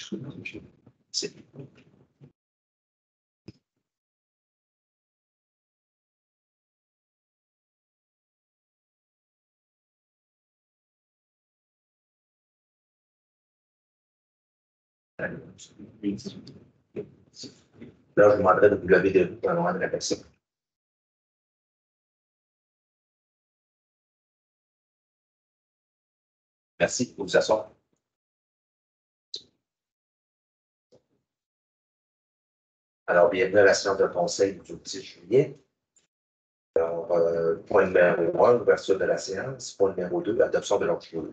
C'est là, je vous demanderai de vous lever debout pour le moment de la personne. Merci, vous vous asseoir. Alors, bienvenue à la séance de conseil du 10 juillet. Alors, point numéro 1, ouverture de la séance. Point numéro 2, adoption de l'ordre du jour.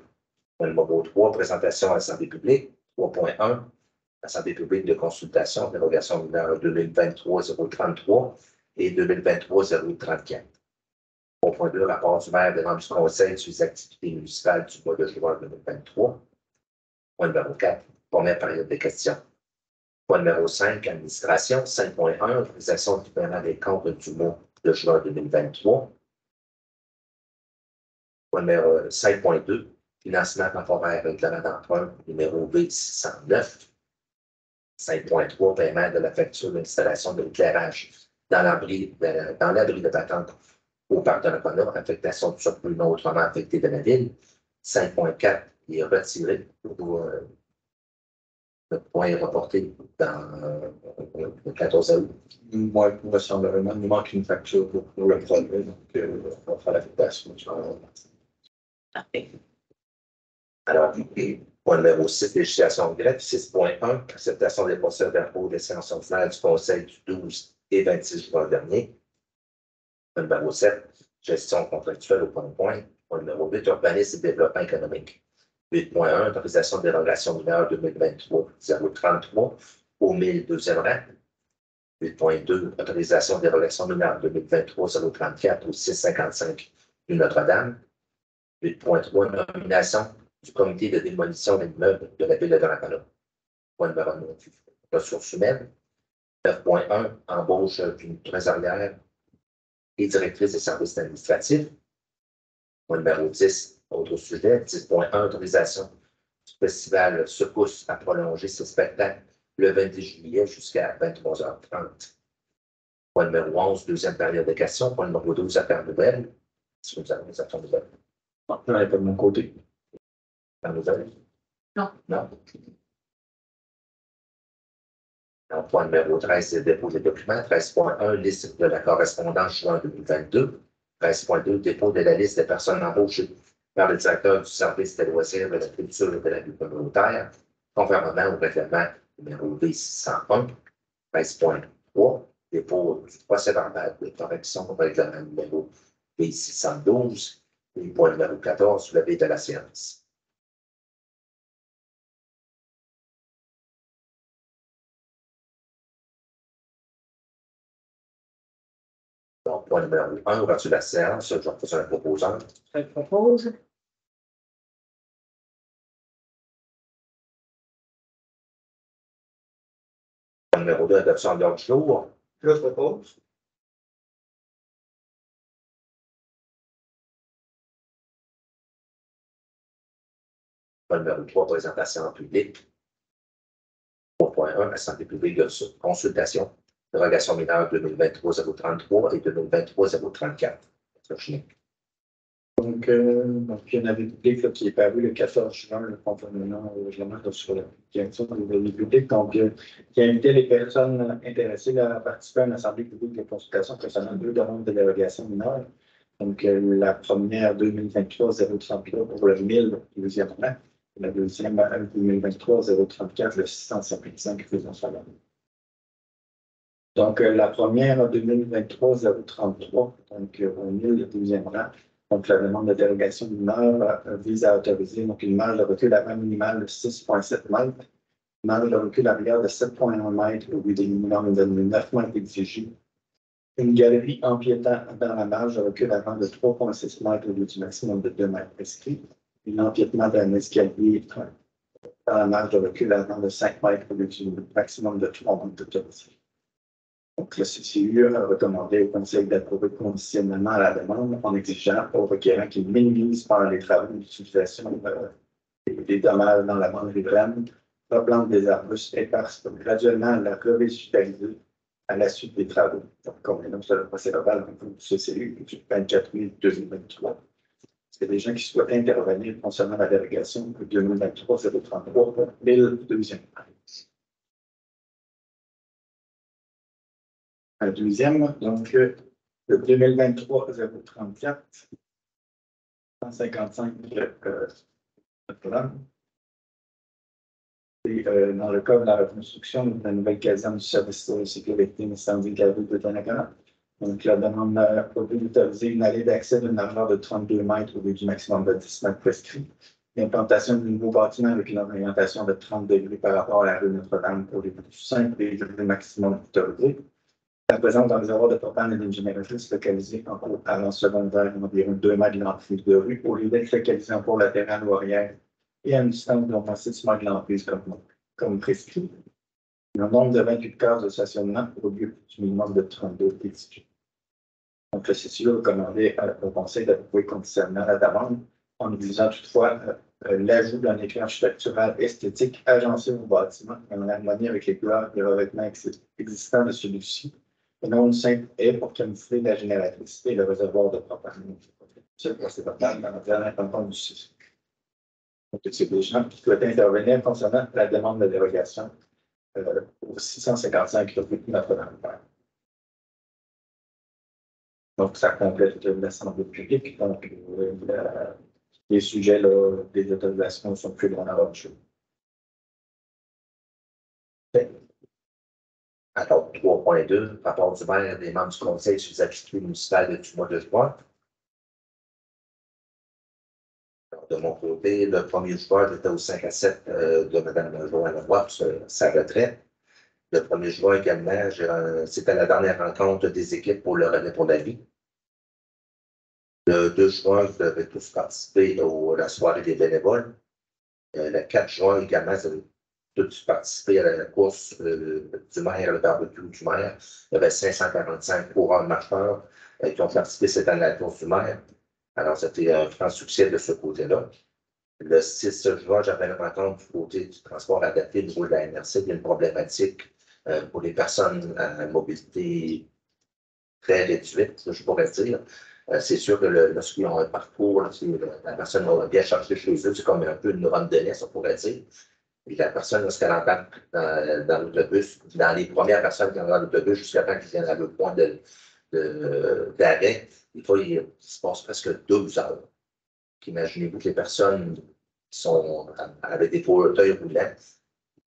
Point numéro 3, présentation à l'Assemblée publique. 3.1, Assemblée publique de consultation, dérogation mineure 2023-033 et 2023-034. 3.2, rapport du maire des membres du conseil sur les activités municipales du mois de juin 2023. Point numéro 4, première période de questions. Point numéro 5, administration. 5.1, autorisation du paiement des comptes du mois de juin 2023. Point numéro 5.2, financement temporaire règlement d'emprunt numéro V609. 5.3, paiement de la facture d'installation de l'éclairage dans l'abri de patente au parc de la Conneau, affectation du surplus non autrement affecté de la ville. 5.4 est retiré pour le point est reporté dans le 14 août. Moi, il me semble vraiment, il manque une facture pour le projet, donc on va faire l'affectation. Alors, point numéro 6, législation de greffe. 6.1, acceptation des procès d'impôt des séances ordinaires du Conseil du 12 et 26 juin dernier. Point numéro 7, gestion contractuelle au point. Point numéro 8, urbanisme et développement économique. 8.1, autorisation de dérogation mineure 2023-033 au 1000 deuxième rang. 8.2, autorisation de dérogation mineure 2023-034 au 655 du Notre-Dame. 8.3, nomination du comité de démolition des immeubles de la ville de Donnacona. Point numéro 9, ressources humaines. 9.1, embauche d'une trésorière et directrice des services administratifs. Point numéro 10, autre sujet. 10.1, autorisation du festival Secousse à prolonger ses spectacles le 20 juillet jusqu'à 23h30. Point numéro 11, deuxième période de questions. Point numéro 12, affaires nouvelles. Est-ce que vous avez des affaires nouvelles? Non, pas de mon côté. Affaires nouvelles? Non. Non. Alors, point numéro 13, c'est dépôt des documents. 13.1, liste de la correspondance juin 2022. 13.2, dépôt de la liste des personnes embauchées par le directeur du service des loisirs, de la culture et de la vie communautaire, conformément au règlement numéro V601. 13.3, dépôt du procès-verbal de correction au règlement numéro V612. Et point numéro 14, soulevé de la séance. Donc, point numéro 1, ouverture de la séance, je propose un proposant. Je propose. Point numéro 2, adoption de l'ordre du jour. Je propose. Point numéro 3, présentation en public. 3.1, Assemblée publique de consultation, dérogation mineure 2023-033 et 2023-034. Donc, il y a un avis public là, qui est paru le 14 juin, conformément au règlement sur la direction de l'avis public. Donc, qui a invité les personnes intéressées à participer à une assemblée publique de consultation concernant 2 demandes de dérogation mineure. Donc, la première 2023-033 pour le 1000 deuxième rang. La deuxième 2023-034, le 655 faisant salon. Donc, la première 2023-033, donc au 1000 deuxième rang. Donc, la demande de dérogation mineure vise à autoriser donc, une marge de recul avant minimale de 6,7 mètres, une marge de recul arrière de 7,1 mètres au lieu des minimums de 9 mètres exigés, une galerie empiétant dans la marge de recul avant de 3,6 mètres au lieu du maximum de 2 mètres prescrit, un empiétement d'un escalier dans la marge de recul avant de 5 mètres au lieu du maximum de 3 mètres autorisé. Donc, le CCU a recommandé au Conseil d'approuver conditionnellement la demande en exigeant au requérant qu'il minimise par les travaux d'utilisation des dommages dans la bande riveraine replante des arbustes éparses pour graduellement la revégétaliser à la suite des travaux. Donc, comme on sur le procès verbal du CCU du 24 mai 2023. C'est des gens qui souhaitent intervenir concernant la délégation de 2023-033, 1002e. Un deuxième, donc le 2023-034, 155 programme. Et dans le cadre de la reconstruction de la nouvelle caserne du service de sécurité incendie de Tanaka, donc la demande d'autoriser une allée d'accès d'une largeur de 32 mètres au lieu du maximum de 10 mètres prescrit. L'implantation du nouveau bâtiment avec une orientation de 30 degrés par rapport à la rue Notre-Dame pour les plus simples et le maximum autorisé. La présence d'un réservoir de propane et d'une génératrice localisée en cours allant secondaire environ 2 mètres de l'emprise de rue au lieu d'être localisée en cours latéral ou arrière et à une distance d'au moins 6 mètres de l'emprise comme prescrit. Un nombre de 28 cases de stationnement au lieu du minimum de 32 étudiants. Donc, le CCU a recommandé au Conseil d'approuver conditionnellement la demande en exigeant toutefois l'ajout d'un écran architectural esthétique agencé au bâtiment en harmonie avec les couleurs et revêtements existants de celui-ci, et non une simple haie pour camoufler la génératrice et le réservoir de propane. C'est total dans la dernière rencontre du CCU. Donc, c'est des gens qui souhaitent intervenir concernant la demande de dérogation au 655 rue Notre-Dame. Donc, ça complète l'Assemblée publique. Donc, les sujets là, des autorisations sont plus loin dans votre jeu. Alors, 3.2, rapport du maire des membres du conseil sur les activités municipales du mois de juin. Alors, de mon côté, le 1er juin, j'étais au 5 à 7 de Mme Joanne Roy pour sa retraite. Le 1er juin également, c'était la dernière rencontre des équipes pour le relais pour la vie. Le 2 juin, vous devez tous participer à la soirée des bénévoles. Le 4 juin également, vous avez tous participé à la course du maire, le barbecue du maire. Il y avait 545 coureurs marcheurs qui ont participé cette année à la course du maire. Alors, c'était un franc succès de ce côté-là. Le 6 juin, j'avais une rencontre du côté du transport adapté au niveau de la MRC. Il y a une problématique pour les personnes à mobilité très réduite, je pourrais dire. C'est sûr que lorsqu'ils ont un parcours, la personne va bien charger chez eux, c'est comme un peu une randonnée, on pourrait dire. Et la personne, lorsqu'elle embarque dans l'autobus, dans les premières personnes qui entrent dans l'autobus, jusqu'à temps qu'ils viennent à le point d'arrêt, il se passe presque 12 heures. Imaginez-vous que les personnes qui sont avec des fauteuils roulants,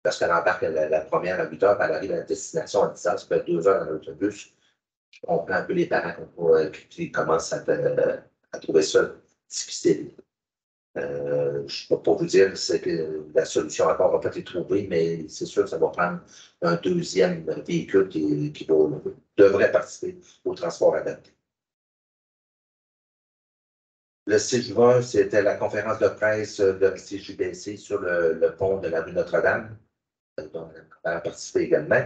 lorsqu'elle embarque la première à 8 heures, elle arrive à la destination à 10 heures, ça fait 2 heures dans l'autobus. Je comprends un peu les parents qui commencent à trouver ça difficile. Je ne sais pas pour vous dire que la solution encore n'a pas été trouvée, mais c'est sûr que ça va prendre un deuxième véhicule qui devrait participer au transport adapté. Le 6 juin, c'était la conférence de presse de CJBC sur le pont de la rue Notre-Dame, dont on a participé également.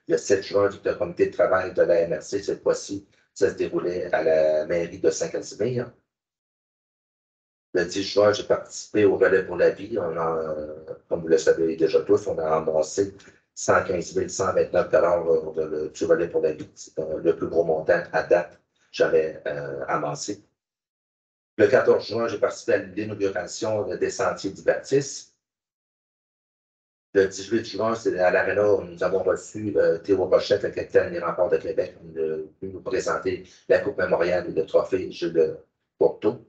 Le 7 juin, le comité de travail de la MRC, cette fois-ci, ça se déroulait à la mairie de Saint-Casimir. Le 10 juin, j'ai participé au relais pour la vie. Comme vous le savez déjà tous, on a amassé 115 129 $ du relais pour la vie. C'est le plus gros montant à date que j'avais amassé. Le 14 juin, j'ai participé à l'inauguration des sentiers du baptiste. Le 18 juin, c'est à l'Arena où nous avons reçu Théo Rochette, le capitaine des Remparts de Québec, qui nous présenter la Coupe mémoriale et le trophée Jules Porto.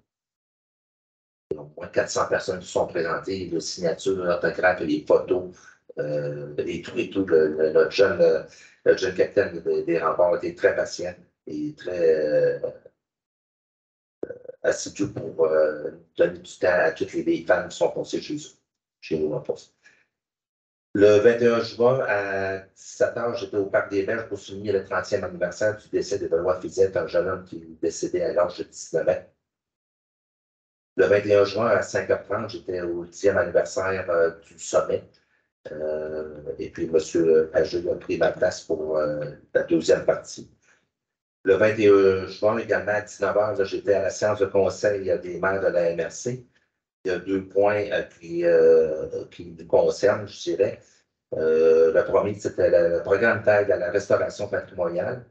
Au moins 400 personnes qui sont présentées, les signatures, l'autographe, les photos, et tout. Notre jeune capitaine des Remparts était très patient et très assidu pour donner du temps à toutes les femmes qui sont passées chez nous en poste. Le 21 juin, à 17 h, j'étais au Parc des Berges pour souligner le 30e anniversaire du décès de Benoît Fizette, un jeune homme qui est décédé à l'âge de 19 ans. Le 21 juin, à 5h30, j'étais au 10e anniversaire du sommet. Et puis, M. Pagé a pris ma place pour la deuxième partie. Le 21 juin, également, à 19 h, j'étais à la séance de conseil des maires de la MRC. Il y a 2 points qui nous concernent, je dirais. Le premier, c'était le programme d'aide à la restauration patrimoniale.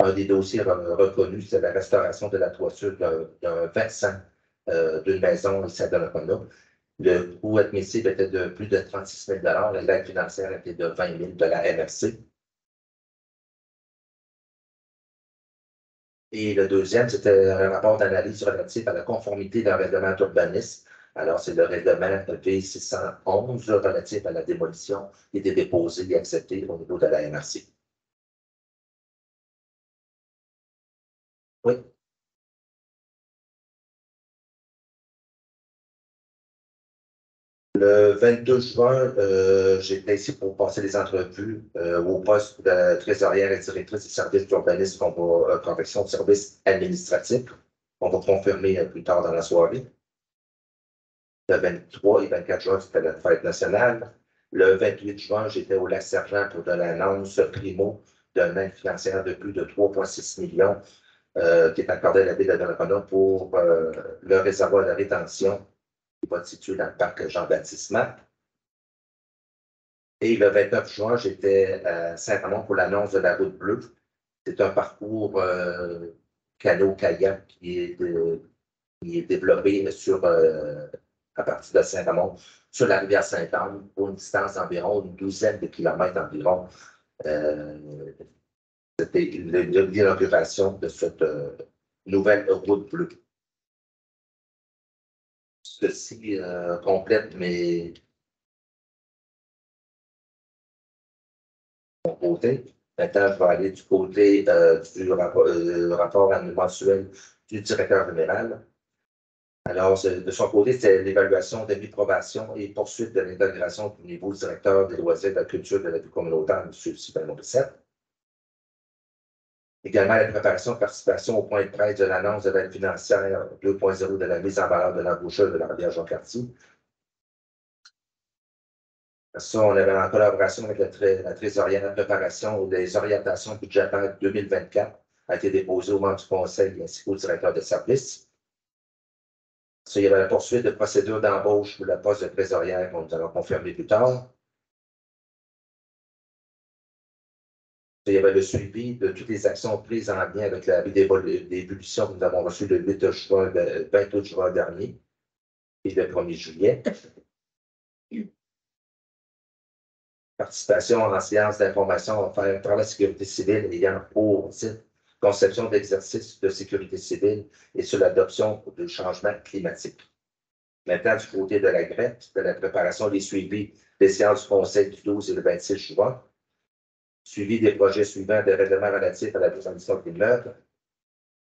Un des dossiers reconnus, c'est la restauration de la toiture d'un versant d'une maison ici à Donnacona. Le coût admissible était de plus de 36 000 et l'aide financière était de 20 000 de la MRC. Et le deuxième, c'était un rapport d'analyse relatif à la conformité d'un règlement d'urbanisme. Alors, c'est le règlement V611 relatif à la démolition qui était déposé et accepté au niveau de la MRC. Oui. Le 22 juin, j'étais ici pour passer les entrevues au poste de trésorière et directrice des services d'urbanisme correction de services administratifs. On va confirmer plus tard dans la soirée. Le 23 et 24 juin, c'était la fête nationale. Le 28 juin, j'étais au Lac-Sergent pour de l'annonce primo d'une aide financière de plus de 3,6 millions qui est accordée à la ville de Donnacona pour le réservoir de rétention qui va se situer dans le parc Jean-Baptiste Matte. Et le 29 juin, j'étais à Saint-Ramon pour l'annonce de la route bleue. C'est un parcours canot-kayak qui est développé à partir de Saint-Ramon sur la rivière Sainte-Anne pour une distance d'environ une douzaine de kilomètres environ. C'était l'inauguration de cette nouvelle route bleue. Ceci complète mon côté. Maintenant, je vais aller du côté du rapport mensuel du directeur général. Alors, de son côté, c'est l'évaluation de l'approbation et poursuite de l'intégration du niveau directeur des loisirs, de la culture de la vie communautaire, M. Sylvain Morissette. Également, la préparation de participation au point de presse de l'annonce de l'aide financière 2.0 de la mise en valeur de l'embaucheur de la rivière Jean-Cartier. Ça, on avait en collaboration avec la trésorière de préparation des orientations budgétaires 2024 a été déposée au membre du conseil ainsi qu'au directeur de service. Ça, il y avait la poursuite de procédure d'embauche pour le poste de trésorière, qu'on nous allons confirmer plus tard. Il y avait le suivi de toutes les actions prises en lien avec la d'évolution que nous avons reçue le 28 juin dernier et le 1er juillet. Participation en séance d'information offerte par la sécurité civile ayant pour titre conception d'exercice de sécurité civile et sur l'adoption du changement climatique. Maintenant, du côté de la GREP, de la préparation des suivis des séances du Conseil du 12 et le 26 juin, suivi des projets suivants de règlements relatifs à la démolition de l'immeuble,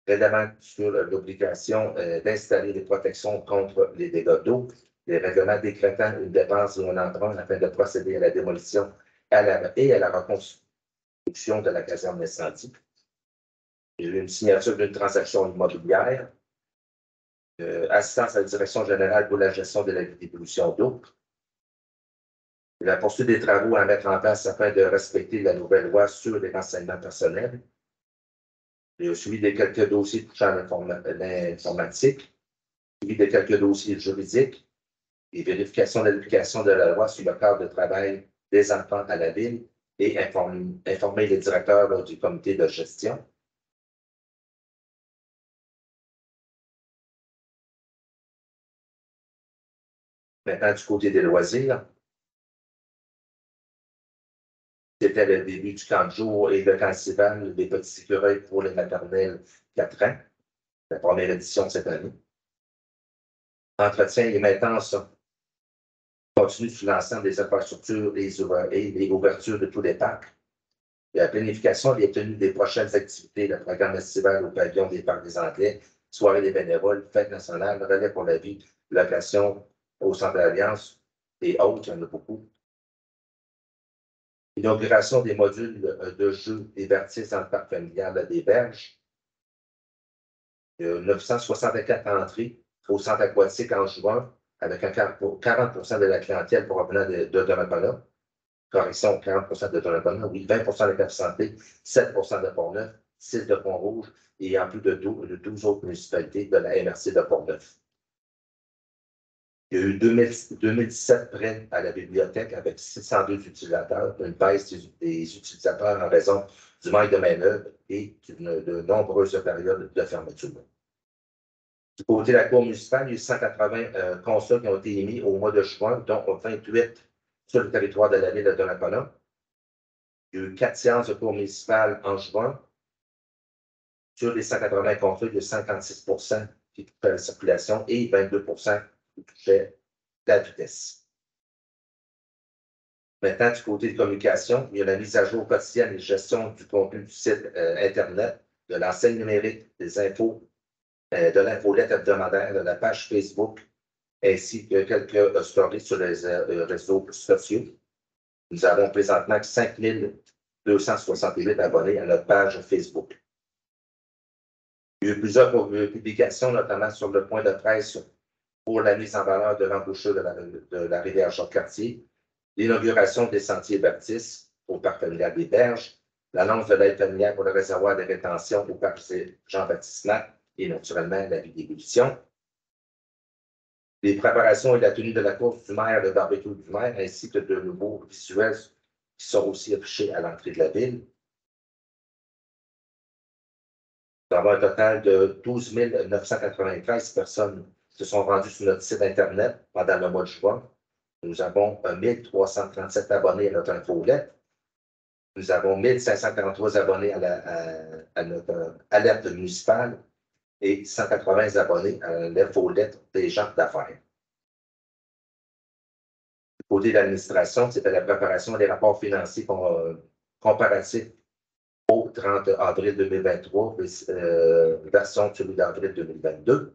règlement sur l'obligation d'installer des protections contre les dégâts d'eau, les règlements décrétant une dépense ou un emprunt afin de procéder à la démolition et à la reconstruction de la caserne d'incendie. Il y a eu une signature d'une transaction immobilière, assistance à la direction générale pour la gestion de la dépollution d'eau, la poursuite des travaux à mettre en place afin de respecter la nouvelle loi sur les renseignements personnels, il y a suivi de quelques dossiers touchant l'informatique, suivi de quelques dossiers juridiques, et vérification de l'application de la loi sur le cadre de travail des enfants à la ville et informer les directeurs du comité de gestion. Maintenant, du côté des loisirs, c'était le début du camp de jour et le camp estival des petits écureuils pour les maternelles 4 ans, la première édition de cette année. Entretien et maintenance continue sur l'ensemble des infrastructures et les ouvertures de tous les parcs. La planification des tenues des prochaines activités, le programme estival au pavillon des parcs des Anglais, soirée des bénévoles, fête nationale, relais pour la vie, location au centre d'Alliance et autres, il y en a beaucoup. Inauguration des modules de jeux et vertices dans le parc familial des Berges. 964 entrées au centre aquatique en juin, avec 40 de la clientèle provenant de Donnacona. Correction, 40 de Donnacona, oui, 20 de Cap-Santé, 7 de Pont-Neuf, 6 de Pont-Rouge et en plus de 12 autres municipalités de la MRC de Pont-Neuf. Il y a eu 2017 prêts à la bibliothèque avec 602 utilisateurs, une baisse des utilisateurs en raison du manque de main-d'œuvre et de nombreuses périodes de fermeture. Du côté de la Cour municipale, il y a eu 180 constats qui ont été émis au mois de juin, dont 28 sur le territoire de la ville de Donnacona. Il y a eu 4 séances de Cour municipale en juin. Sur les 180 constats, il y a 56 qui touchaient la circulation et 22 qui touchaient la vitesse. Maintenant, du côté de communication, il y a la mise à jour quotidienne et gestion du contenu du site Internet, de l'enseigne numérique, des infos, de l'infolette hebdomadaire, de la page Facebook, ainsi que quelques stories sur les réseaux sociaux. Nous avons présentement 5 268 abonnés à notre page Facebook. Il y a eu plusieurs publications, notamment sur le point de presse pour la mise en valeur de l'embouchure de la rivière Jacques-Cartier, l'inauguration des sentiers baptistes au parc familial des Berges, l'annonce de l'aide familiale pour le réservoir de rétention au parc Jean-Baptiste-Mac et naturellement la vie d'ébullition. Les préparations et la tenue de la course du maire, le barbecue du maire, ainsi que de nouveaux visuels qui sont aussi affichés à l'entrée de la ville. Nous avons un total de 12 993 personnes qui se sont rendues sur notre site Internet pendant le mois de juin. Nous avons 1337 abonnés à notre infolette. Nous avons 1543 abonnés à notre alerte municipale et 180 abonnés à l'infolette des gens d'affaires. Du côté de l'administration, c'était la préparation des rapports financiers comparatifs au 30 avril 2023, version de celui d'avril 2022.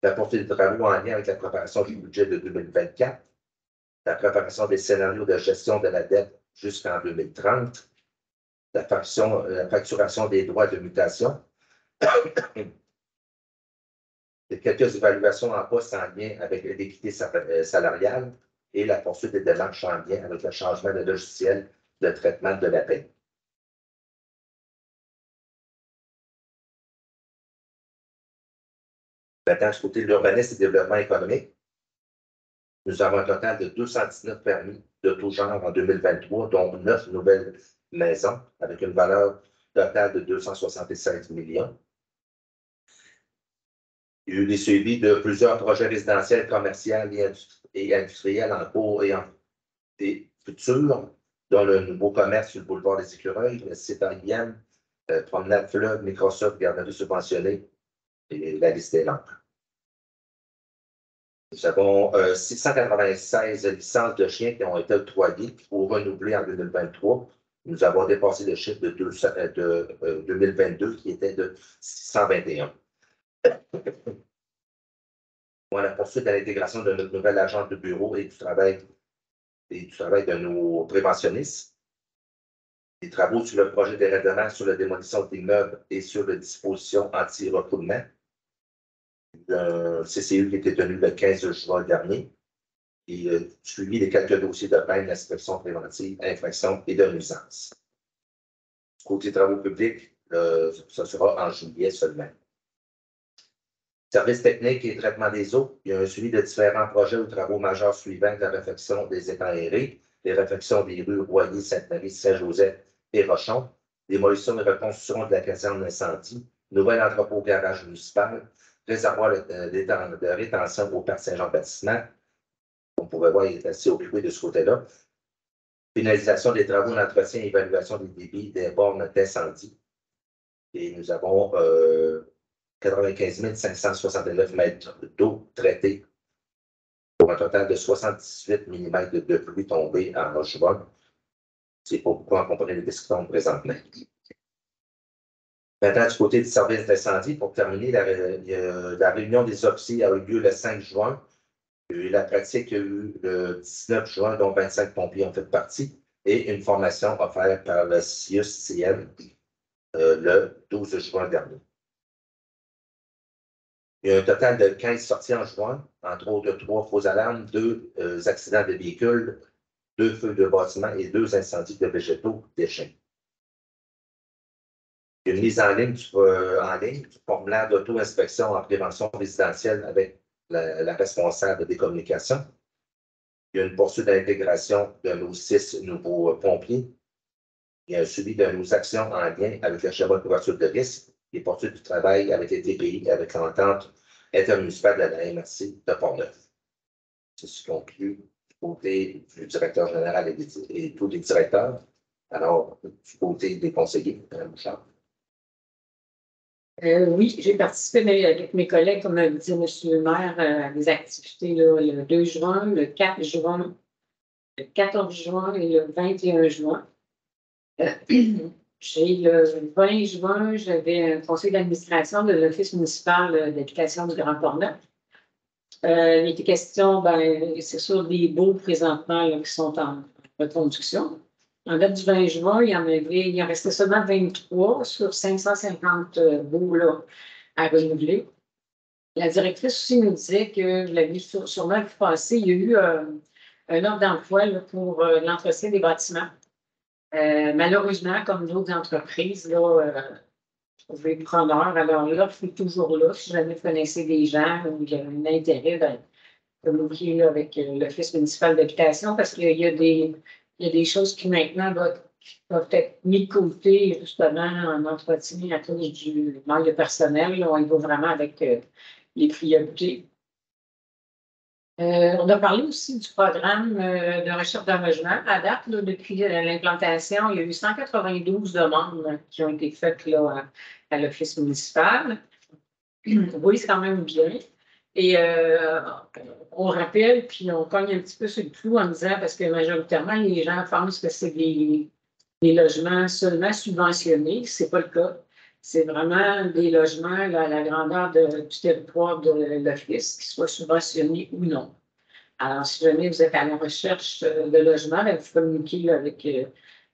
La poursuite des travaux en lien avec la préparation du budget de 2024, la préparation des scénarios de gestion de la dette jusqu'en 2030, la facturation des droits de mutation, et quelques évaluations en poste en lien avec l'équité salariale et la poursuite des démarches en lien avec le changement de logiciel de traitement de la paie. Maintenant, du côté de l'urbanisme et du développement économique, nous avons un total de 219 permis de tout genre en 2023, dont 9 nouvelles maisons avec une valeur totale de 276 millions. Il y a eu des suivis de plusieurs projets résidentiels, commerciaux et industriels en cours et futurs, dont le nouveau commerce sur le boulevard des Écureuils, le site IBM, promenade fleuve, Microsoft, garderie subventionnée, et la liste est longue. Nous avons 696 licences de chiens qui ont été octroyées ou renouvelées en 2023. Nous avons dépassé le chiffre de 2022 qui était de 621. Pour la poursuite de l'intégration de notre nouvelle agence de bureau et du travail de nos préventionnistes. Les travaux sur le projet d'érédement sur la démolition d'immeubles et sur la disposition anti-refoulement. Un CCU qui était tenu le 15 juin dernier et suivi des quelques dossiers de plainte, d'inspection préventive, infraction et de nuisance. Côté travaux publics, ça sera en juillet seulement. Services techniques et traitement des eaux, il y a un suivi de différents projets ou travaux majeurs suivants de la réfection des étangs aérés, les réfections des rues Royer, Sainte-Marie, Saint-Joseph et Rochon, démolition et reconstruction de la caserne d'incendie, nouvel entrepôt garage municipal, réservoir de rétention au parc Saint-Jean-Baptiste. On pourrait voir, il est assez occupé de ce côté-là. Finalisation des travaux d'entretien et évaluation des débits des bornes d'incendie. Et nous avons 95 569 mètres d'eau traitée pour un total de 78 mm de pluie tombée en juin. C'est pas beaucoup en comparaison de ce qu'on présentement. Maintenant, du côté du service d'incendie, pour terminer, la réunion des officiers a eu lieu le 5 juin. La pratique a eu le 19 juin, dont 25 pompiers ont fait partie, et une formation offerte par le CIUS-CN le 12 juin dernier. Il y a un total de 15 sorties en juin, entre autres 3 fausses alarmes, 2 accidents de véhicules, 2 feux de bâtiments et 2 incendies de végétaux déchets. Il y a une mise en ligne du formulaire d'auto-inspection en prévention résidentielle avec la responsable des communications. Il y a une poursuite d'intégration de nos 6 nouveaux pompiers. Il y a un suivi de nos actions en lien avec le schéma de couverture de risque. Les poursuites du travail avec les TPI, avec l'entente intermunicipale de la MRC de Portneuf. C'est ce qui conclut du côté du directeur général et tous les directeurs. Alors, du côté des conseillers, Mme Bouchard. Oui, j'ai participé avec mes collègues, comme dit M. le maire, à des activités là, le 2 juin, le 4 juin, le 14 juin et le 21 juin. J'ai le 20 juin, j'avais un conseil d'administration de l'Office municipal d'habitation du Grand Portneuf. Il était question, c'est sûr, des baux présentement là, qui sont en reconduction. En date du 20 juin, il en restait seulement 23 sur 550 baux là, à renouveler. La directrice aussi nous disait que, vous l'avez sûrement vu passer, il y a eu un offre d'emploi pour l'entretien des bâtiments. Malheureusement, comme d'autres entreprises, là, trouver preneur. Alors l'offre est toujours là. Si jamais vous connaissez des gens où il y a un intérêt, communiquer avec l'Office municipal d'habitation parce qu'il y a des choses qui maintenant doivent être mises de côté justement en entretien à cause du manque de personnel. Là, on y va vraiment avec les priorités. On a parlé aussi du programme de recherche d'un logement. À date, là, depuis l'implantation, il y a eu 192 demandes qui ont été faites là, à l'Office municipal. Oui, c'est quand même bien. Et on rappelle, puis on cogne un petit peu sur le clou en disant, parce que majoritairement, les gens pensent que c'est des logements seulement subventionnés. Ce n'est pas le cas. C'est vraiment des logements là, à la grandeur du territoire de l'Office, qu'ils soient subventionnés ou non. Alors, si jamais vous êtes à la recherche de logements, vous communiquez là, avec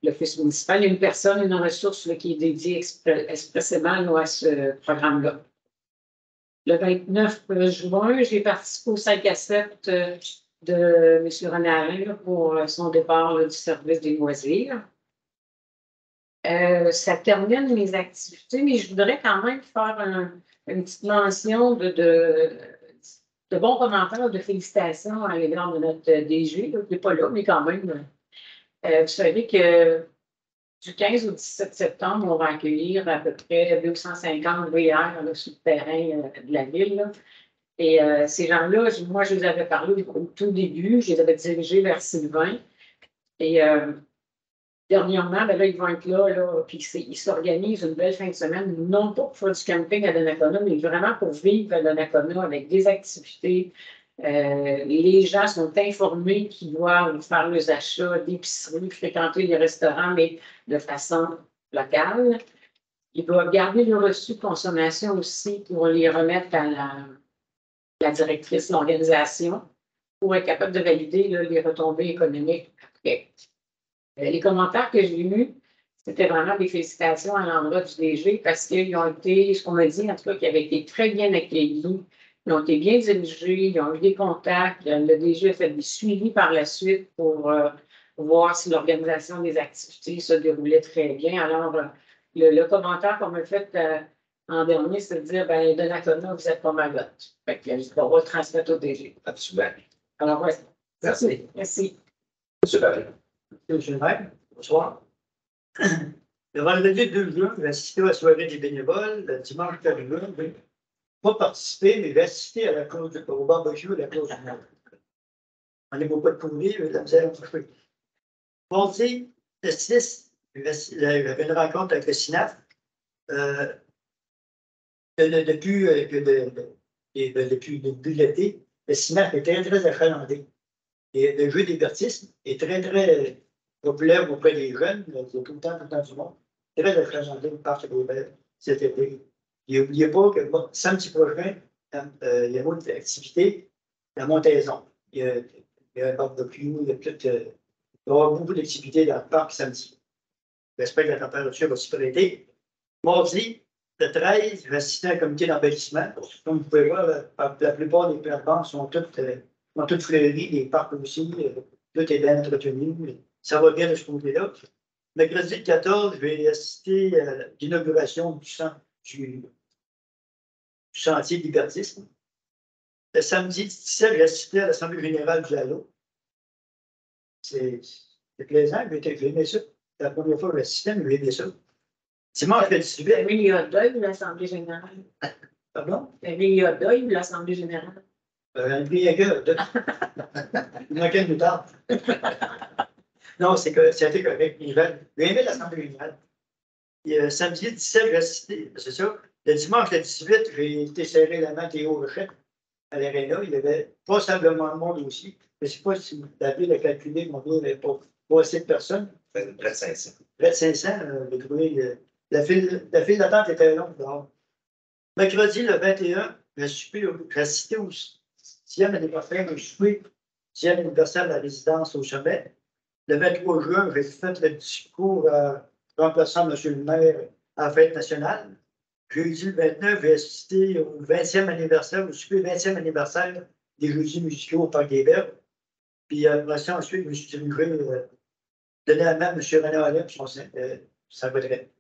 l'Office municipal. Il y a une personne, une ressource là, qui est dédiée expressément là, à ce programme-là. Le 29 juin, j'ai participé au 5 à 7 de M. René Alain là, pour son départ là, du service des loisirs. Ça termine mes activités, mais je voudrais quand même faire une petite mention de bons commentaires, de félicitations à l'égard de notre DG. Il n'est pas là, mais quand même. Vous savez que du 15 au 17 septembre, on va accueillir à peu près 250 VR là, sur le terrain de la ville. Là. Et ces gens-là, moi, je les avais parlé au tout début, je les avais dirigés vers Sylvain. Et dernièrement, là, ils vont être là puis ils s'organisent une belle fin de semaine, non pas pour faire du camping à Donnacona, mais vraiment pour vivre à Donnacona avec des activités. Les gens sont informés qu'ils doivent faire les achats d'épicerie, fréquenter les restaurants, mais de façon locale. Ils doivent garder le reçu de consommation aussi pour les remettre à la directrice de l'organisation pour être capable de valider là, les retombées économiques après. Les commentaires que j'ai eus, c'était vraiment des félicitations à l'endroit du DG parce qu'ils ont été, ce qu'on m'a dit, en tout cas, qu'ils avaient été très bien accueillis. Ils ont été bien dirigés, ils ont eu des contacts. Le DG a fait des suivis par la suite pour voir si l'organisation des activités se déroulait très bien. Alors, le commentaire qu'on m'a fait en dernier, c'est de dire, Donnacona, vous êtes pas mal hot. Fait que on va le transmettre au DG. Absolument. Alors, ouais. Merci. Merci. M. Barry. Monsieur le maire, bonsoir. Le vendredi 2 juin, j'ai assisté à la soirée des bénévoles. Le dimanche 4 juin, je n'ai pas participé, mais j'ai assisté à la cause au barbecue à la cause du monde. On n'est pas de courir, mais la misère en fait. Mardi, le 6, j'avais une rencontre avec le SINAF. Depuis le début de l'été, le SINAF est très, très achalandé. Et le jeu d'évertisme est très, très populaire auprès des jeunes. Il y a tout le temps du monde. Très achalandé par cet été. Et n'oubliez pas que samedi prochain, il y a une autre activité, la montaison. Il y a un barbecue, il va y avoir beaucoup d'activités dans le parc samedi. J'espère que la température va s'y prêter. Mardi, le 13, je vais assister à un comité d'embellissement. Comme vous pouvez voir, la plupart des plates-bandes sont toutes fleuries, les parcs aussi, tout est bien entretenu. Ça va bien de ce côté-là. Mercredi 14, je vais assister à l'inauguration du sentier de libertisme. le samedi 17, j'ai assisté à l'Assemblée générale du Halo. C'est plaisant, j'ai aimé ça. C'est la première fois que j'assistais, mais j'ai aimé ça. Dimanche le 18. Il y a deuil ou l'Assemblée générale? Pardon? Il y a deuil ou l'Assemblée générale? Un briagueur. Il manquait une moutarde. Non, c'est que c'était correct. J'ai aimé l'Assemblée générale. Et, samedi 17, j'ai assisté, c'est ça. Le dimanche le 18, j'ai été serrer la main Théo Rochette à l'Arena. Il y avait passablement de monde aussi. Je ne sais pas si la ville a calculé, mon il n'y avait pas assez de personnes. Près de 500. Près de 500, j'ai trouvé. La file d'attente était longue dehors. Mercredi, le 21, j'ai assisté au 6e anniversaire, un souper, 6e anniversaire de la résidence au sommet. Le 23 juin, j'ai fait le discours remplaçant M. le maire à la fête nationale. Jeudi le 29, j'ai assisté au 20e anniversaire, au souper 20e anniversaire des Jeudis musicaux au Parc des Berges. Puis après ça, ensuite, je me suis dirigé, donner la main à M. René Allais pour sa retraite.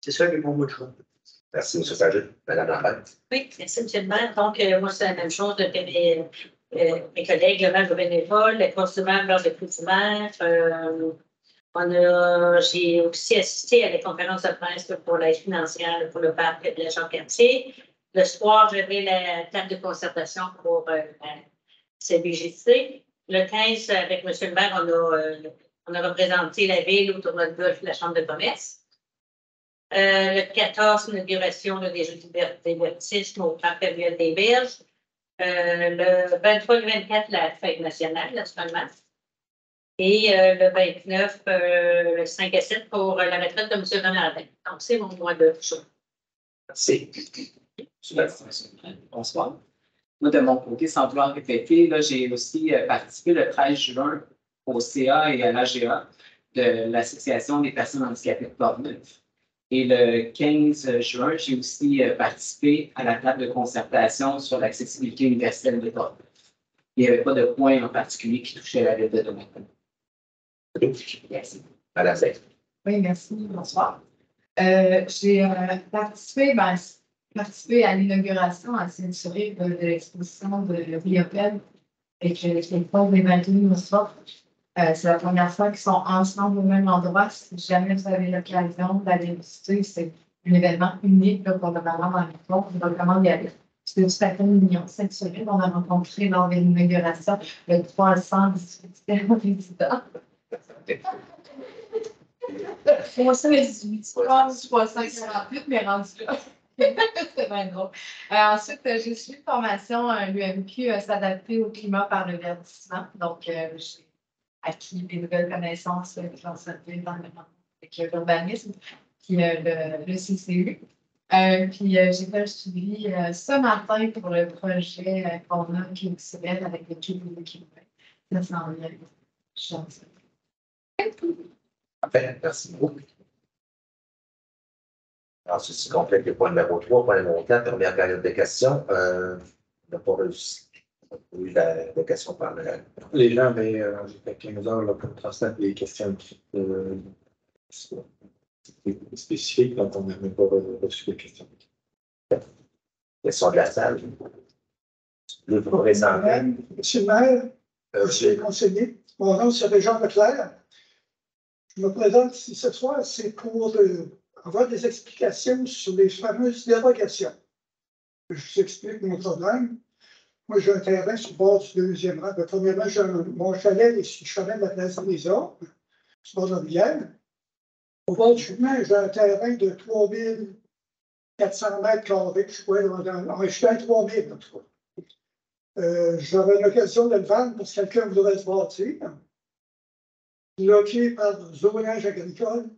C'est ça qui est mon mot de choix. Merci, M. Sajid. Mme Lambert. Oui, merci, M. le maire. Donc, moi, c'est la même chose que mes collègues, le maire de bénévole, les consommateurs lors des primaires. J'ai aussi assisté à la conférence de presse pour l'aide financière pour le parc de la Jean-Cartier. Le soir, j'avais la table de concertation pour la CBGC. Le 15, avec M. le maire, on a représenté la ville autour de golf de la Chambre de commerce. Le 14, l'inauguration des Jeux divertissement au Parc Fabiol des Berges. Le 23 et le 24, la fête nationale, naturellement. Et le 29, le 5 et 7 pour la retraite de M. Renardin. Donc, c'est mon mois de show. Merci. Bonsoir. Moi, de mon côté, sans vouloir répéter, j'ai aussi participé le 13 juin au CA et à l'AGA de l'Association des personnes handicapées de Portneuf. Et le 15 juin, j'ai aussi participé à la table de concertation sur l'accessibilité universelle de Portneuf. Il n'y avait pas de point en particulier qui touchait la ville de Dominique. Merci. Madame Saint. Oui, merci. Bonsoir. J'ai participé à l'inauguration à Saint-Cyrill de l'exposition de Riopel et que les pauvres évalués nous sortent. C'est la première fois qu'ils sont ensemble au même endroit. Si jamais vous avez l'occasion d'aller visiter, c'est un événement unique là, pour le moment dans l'histoire. Je vous recommande d'y aller. C'est tout à fait mignon. Saint-Cyrill, on a rencontré lors de l'inauguration le 318e résident. 318, 348, mais rendu là. C'est bien drôle. Ensuite, j'ai suivi une formation à l'UMQ s'adapter au climat par le verdissement. Donc, j'ai acquis des nouvelles connaissances avec l'urbanisme, puis le CCU. Puis, j'ai fait le suivi ce matin pour le projet qu'on a qui est excellent avec l'équipe de Québec. Ça s'en vient. Parfait. Merci beaucoup. Alors, ceci complète le point numéro 3, point numéro 4, première période de questions. On n'a pas eu la question par le. Les gens avaient jusqu'à 15 heures là, pour transmettre les questions spécifiques, donc on n'avait pas reçu les questions. Question de la salle. Le présenter. Monsieur le maire, monsieur le conseiller, mon nom c'est Régent Leclerc. Je me présente ici ce soir, c'est pour avoir des explications sur les fameuses dérogations. Je vous explique mon problème. Moi, j'ai un terrain sur le bord du deuxième rang. Premièrement, j'ai mon chalet est sur le chemin de la place des Hommes, sur le bord de la rivière. Au bord du chemin, j'ai un terrain de 3400 mètres carrés. Je suis à 3000 en tout cas. J'aurais l'occasion de le vendre parce que quelqu'un voudrait se bâtir. Bloqué par zonage agricole.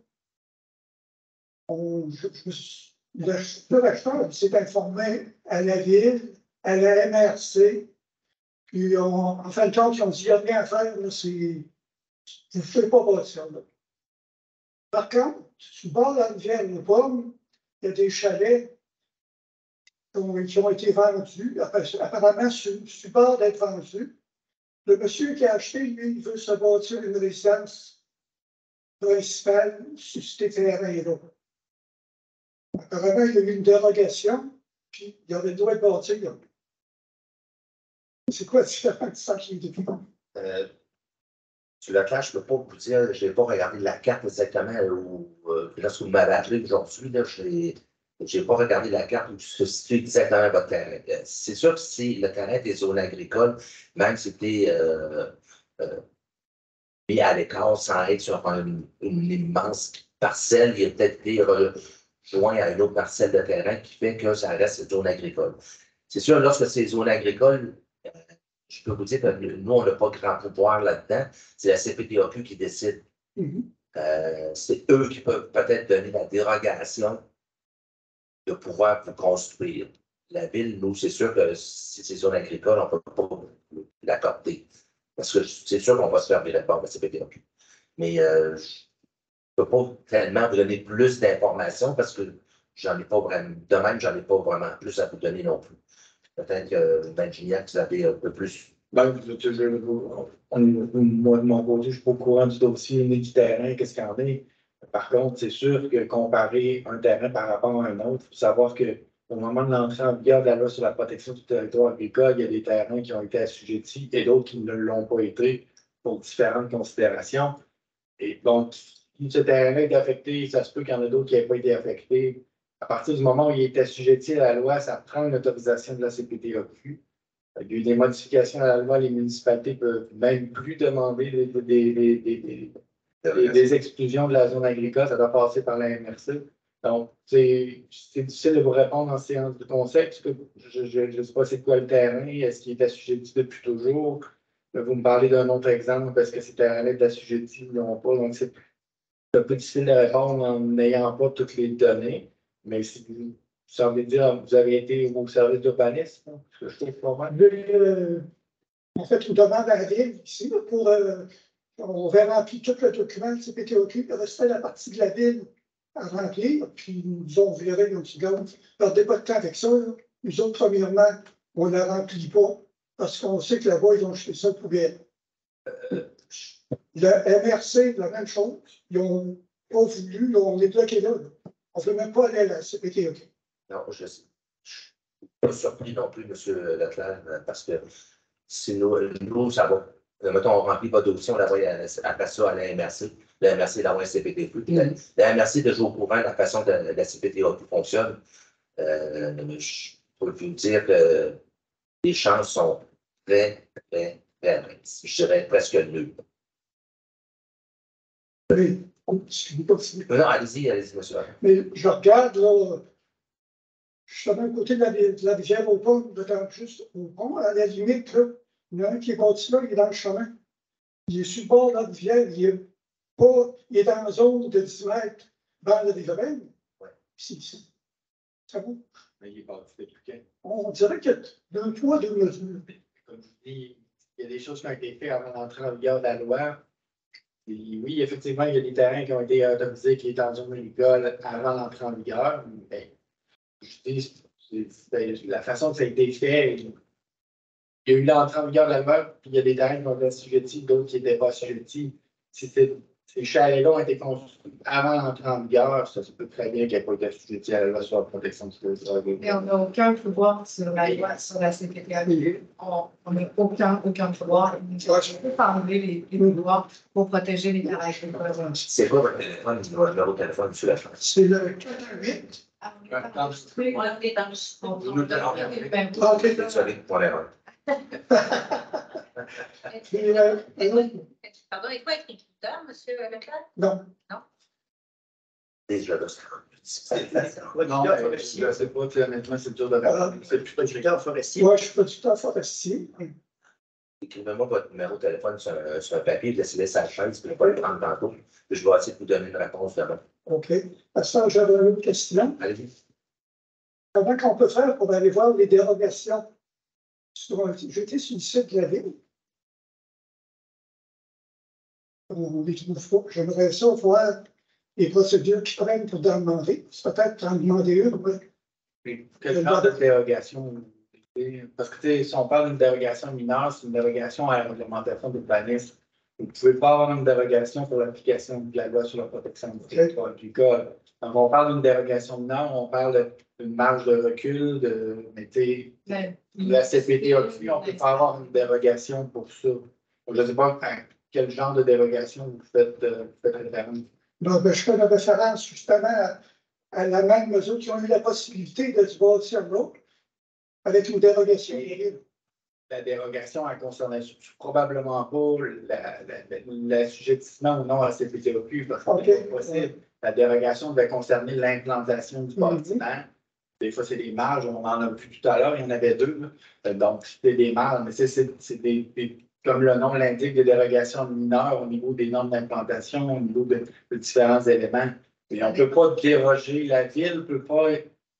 L'acheteur s'est informé à la ville, à la MRC, puis en fin de compte, ils ont dit il n'y a rien à faire, vous ne pouvez pas bâtir là. Par contre, sur le bord de la rivière de Pomme, il y a des chalets qui ont été vendus, apparemment sur le bord d'être vendus. Le monsieur qui a acheté, lui, il veut se bâtir une résidence principale sur ces terrains-là. Apparemment, il y a eu une dérogation, puis il y avait le droit de bâtir. C'est quoi la différence entre les deux? Sur le clash, je ne peux pas vous dire, je n'ai pas regardé la carte exactement lorsque vous m'avez appelé aujourd'hui, je n'ai pas regardé la carte où se situe exactement votre terrain. C'est sûr que si le terrain des zones agricoles, même si c'était mis à l'écart sans être sur une immense parcelle, il a peut-être été rejoint à une autre parcelle de terrain qui fait que ça reste une zone agricole. C'est sûr, lorsque c'est zone agricole, je peux vous dire que nous, on n'a pas grand pouvoir là-dedans. C'est la CPTAQ qui décide. C'est eux qui peuvent peut-être donner la dérogation de pouvoir vous construire. La ville, nous, c'est sûr que si c'est zone agricole, on ne peut pas l'accorder. Parce que c'est sûr qu'on va se faire virer de bord de la CPTAQ. Mais je ne peux pas tellement vous donner plus d'informations parce que j'en ai pas vraiment. De même, j'en ai pas vraiment plus à vous donner non plus. Peut-être que Mme Gignac, vous avez un peu plus. Ben, moi, de mon côté, je ne suis pas au courant du dossier ni du terrain, qu'est-ce qu'il y en est. Par contre, c'est sûr que comparer un terrain par rapport à un autre, il faut savoir qu'au moment de l'entrée en vigueur de la loi sur la protection du territoire agricole, il y a des terrains qui ont été assujettis et d'autres qui ne l'ont pas été pour différentes considérations. Et donc, si ce terrain est affecté, ça se peut qu'il y en a d'autres qui n'aient pas été affectés. À partir du moment où il est assujetti à la loi, ça prend une autorisation de la CPTAQ. Il y a eu des modifications à la loi, les municipalités peuvent même plus demander des exclusions de la zone agricole, ça doit passer par la MRC. Donc, c'est difficile de vous répondre en séance de conseil, parce que je ne sais pas c'est quoi le terrain, est-ce qu'il est assujetti depuis toujours? Vous me parlez d'un autre exemple, est-ce que ces terrains-là est assujetti ou non pas? Donc, c'est un peu difficile de répondre en n'ayant pas toutes les données, mais si vous semblez dire vous avez été au service d'urbanisme, ce que je trouve pas mal. En fait, une demande à la ville ici pour. On va remplir tout le document de CPTAQ, il restait la partie de la ville à remplir, puis nous ont viré une seconde. Perdez pas de temps avec ça. Là. Nous autres, premièrement, on ne la remplit pas parce qu'on sait que là-bas, ils ont jeté ça poubelle. Le MRC, la même chose. Ils n'ont pas voulu, là, on est bloqué là. On ne veut même pas aller à la CPTAQ. Non, je ne suis pas surpris non plus, M. Leclerc, parce que si nous, ça va. Mettons, on ne remplit pas de dossier, on l'envoie après ça à la MRC. La MRC l'envoie à la CPTAQ. La MRC est déjà au courant de la façon dont la CPTAQ fonctionne. Je peux vous dire que les chances sont très, je dirais presque nulles. Oui. Non, allez-y, monsieur. Mais je regarde, là, je suis à un côté de la rivière au pont, juste au pont, à la limite, là, il y en a un qui est continué, il est dans le chemin. Il est sur le bord de la rivière, il est dans la zone de 10 mètres dans le riveraine. Ouais. Ça vaut. Mais il est parti depuis quand? On dirait qu'il y a 2 poids, 2 mesures. Comme je dis, il y a des choses qui ont été faites avant d'entrer en vigueur de la loi. Et oui, effectivement, il y a des terrains qui ont été autorisés qui étaient en zone agricole avant l'entrée en vigueur. Mais je dis, la façon que ça a été fait, il y a eu l'entrée en vigueur de la loi, puis il y a des terrains qui ont été assujettis, d'autres qui n'étaient pas assujettis. Si ces chalets-là ont été construits avant l'entrée en vigueur, ça se peut très bien qu'il n'y ait pas été assujetti à la loi sur la protection du territoire. Et on n'a aucun pouvoir sur la loi, sur la CPTAQ. On n'a aucun pouvoir. Je peux enlever les pouvoirs pour protéger les terrains agricoles. C'est quoi votre téléphone, votre numéro de téléphone, M. Lafrance? C'est le 418. On est enregistré. Désolé pour l'erreur. Pardon, et quoi être agriculteur, M. Leclerc? Non. Déjà, là, Non, je ne sais pas, honnêtement, c'est dur de répondre. C'est plus producteur forestier. Moi, je suis producteur forestier. Écrivez-moi votre numéro de téléphone sur un papier, laissez-le sur la chaise, puis je vais pas le prendre tantôt. Puis je vais essayer de vous donner une réponse demain. OK. À ça, j'avais une autre question. Allez-y. Comment on peut faire pour aller voir les dérogations? J'étais sur le site de la ville. On les trouve pas. J'aimerais ça voir les procédures qui prennent pour demander. C'est peut-être en demander une. Oui. Quel genre de dérogation? Parce que si on parle d'une dérogation mineure, c'est une dérogation à la réglementation d'urbanisme. Vous ne pouvez pas avoir une dérogation pour l'application de la loi sur la protection du territoire agricole. Quand on parle d'une dérogation mineure, on parle d'une marge de recul, la CPTAQ, on ne peut pas avoir une dérogation pour ça. Je ne sais pas à quel genre de dérogation vous faites référence. Donc, je fais une référence justement à la même mesure qui ont eu la possibilité de se bâtir l'autre avec une dérogation. La dérogation, elle ne concernait probablement pas l'assujettissement ou non à la CPTAQ, parce que c'est possible. La dérogation devait concerner l'implantation du bâtiment. Des fois, c'est des marges, on en a vu tout à l'heure, il y en avait deux. Donc, c'était des marges, mais c'est comme le nom l'indique, des dérogations mineures au niveau des normes d'implantation, au niveau de différents éléments. Et on ne peut pas déroger, la ville ne peut pas